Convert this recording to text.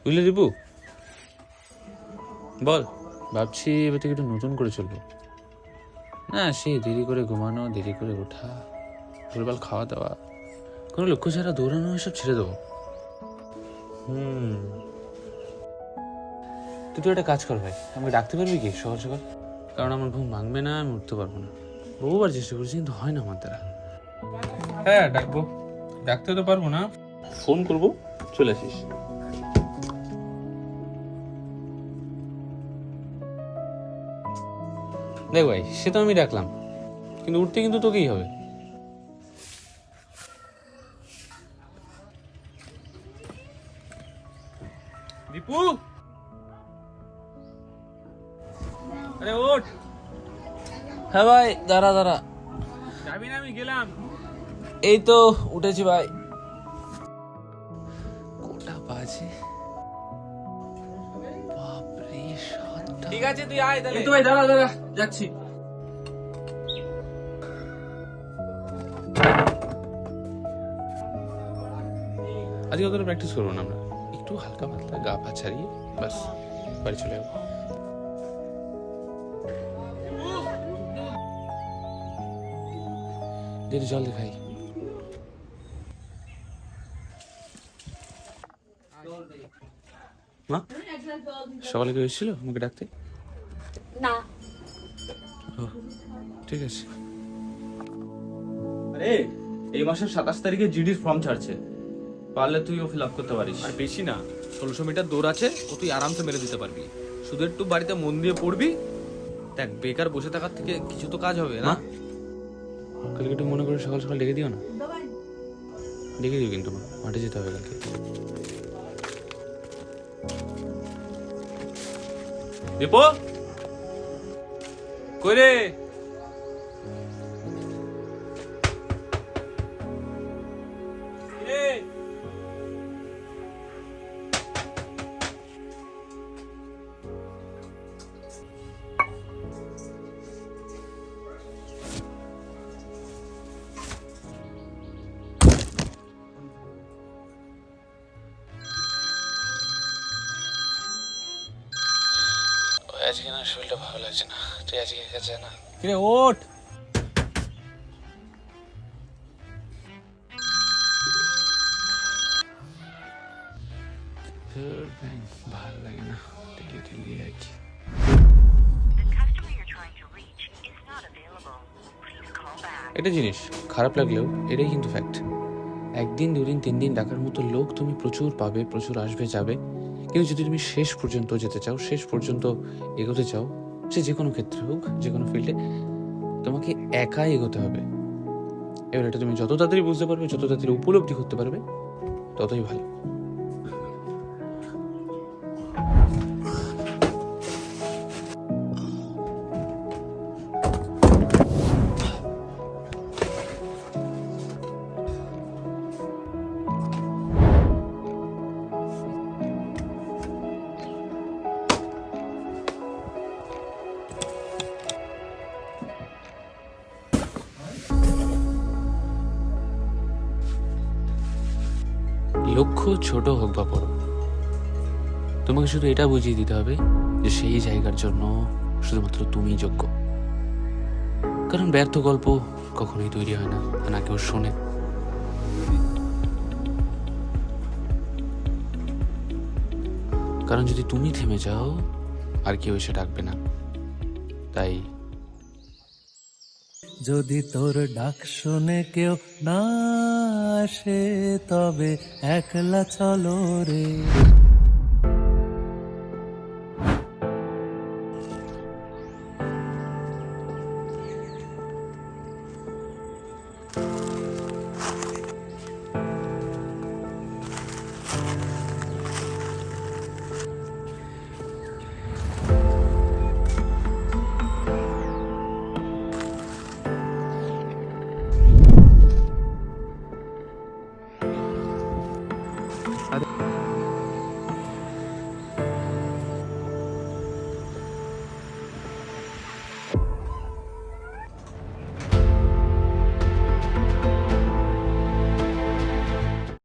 বুঝলি দীপু, বল। ভাবছি এবার থেকে একটু নতুন করে চলবো। না, সেই দেরি করে ঘুমানো, দেরি করে ওঠা, ভুলভাল খাওয়া দাওয়া, কোনো লক্ষ্য ছাড়া দৌড়ানো, এসব ছেড়ে দেবো। তুই একটা কাজ কর ভাই, আমাকে ডাকতে পারবি কি সকাল সকাল? কারণ আমার ঘুম ভাঙবে না, আমি উঠতে পারবো না। বহুবার চেষ্টা করছি কিন্তু হয় না আমার দ্বারা। হ্যাঁ ডাকবো, ডাকতে তো পারবো না, ফোন করবো, চলে আসিস। দেখ ভাই, সে তো আমি ডাকলাম, কিন্তু উঠতে কিন্তু তোকেই হবে। দীপু, আরে ওঠ। হ্যাঁ ভাই, দাঁড়া দাঁড়া, যাবি না? আমি গেলাম। এই তো উঠেছি ভাই। কোটা বাজে? বাপরে, 7টা। ঠিক আছে তুই আয় তাহলে। এই তো ভাই, দাঁড়া দাঁড়া, যাচ্ছি। আজকে অতটা প্র্যাকটিস করবো না আমরা, একটু হালকা পাতলা গা পা ছাড়িয়ে বাস বাড়ি চলে যাবো। একটু জল দেখাই। মা, সকালে কেউ এসেছিল আমাকে ডাকতে? না। ও, ঠিক আছে। আরে এই মাসের 27 তারিখে জিডির ফর্ম ছাড়ছে, পারলে তুইও ফিল আপ করতে পারিস। আর বেশি না, 1600 মিটার দৌড় আছে, ও তুই আরামসে মেরে দিতে পারবি। শুধু একটু বাড়িতে মন দিয়ে পড়বি। দেখ, বেকার বসে থাকার থেকে কিছু তো কাজ হবে না। কালকে একটু মনে করে সকাল সকাল ডেকে দিও না। ডেকে দিও কিন্তু, মা, মাঠে যেতে হবে কালকে। দীপু, কই রে? আজকে না শরীরটা ভালো লাগছে না, তুই আজকে একা যা না। কিরে ওঠ। ভালো লাগে না, টেলি টেলি আর কি। এটা জিনিস খারাপ লাগলেও এটাই কিন্তু ফ্যাক্ট। একদিন, দুদিন, 3 দিন ডাকার মতো লোক তুমি প্রচুর পাবে, প্রচুর আসবে যাবে, কিন্তু যদি তুমি শেষ পর্যন্ত যেতে চাও, শেষ পর্যন্ত এগোতে চাও, সে যে কোনো ক্ষেত্রে হোক, যে কোনো ফিল্ডে, তোমাকে একাই এগোতে হবে। এবার এটা তুমি যত তাড়াতাড়ি বুঝতে পারবে, যত তাড়াতাড়ি উপলব্ধি করতে পারবে, ততই ভালো। লক্ষ্য ছোট হোক বা বড়, তোমাকে শুধু এটা বুঝিয়ে দিতে হবে যে সেই জায়গার জন্য শুধুমাত্র তুমিই যোগ্য। কারণ ব্যর্থ গল্প কখনোই তৈরি হয় না, না কেউ শোনে। কারণ যদি তুমি থেমে যাও, আর কেউ এসে ডাকবে না। তাই যদি তোর ডাক শুনে কেউ না আসে, তবে একলা চলো রে।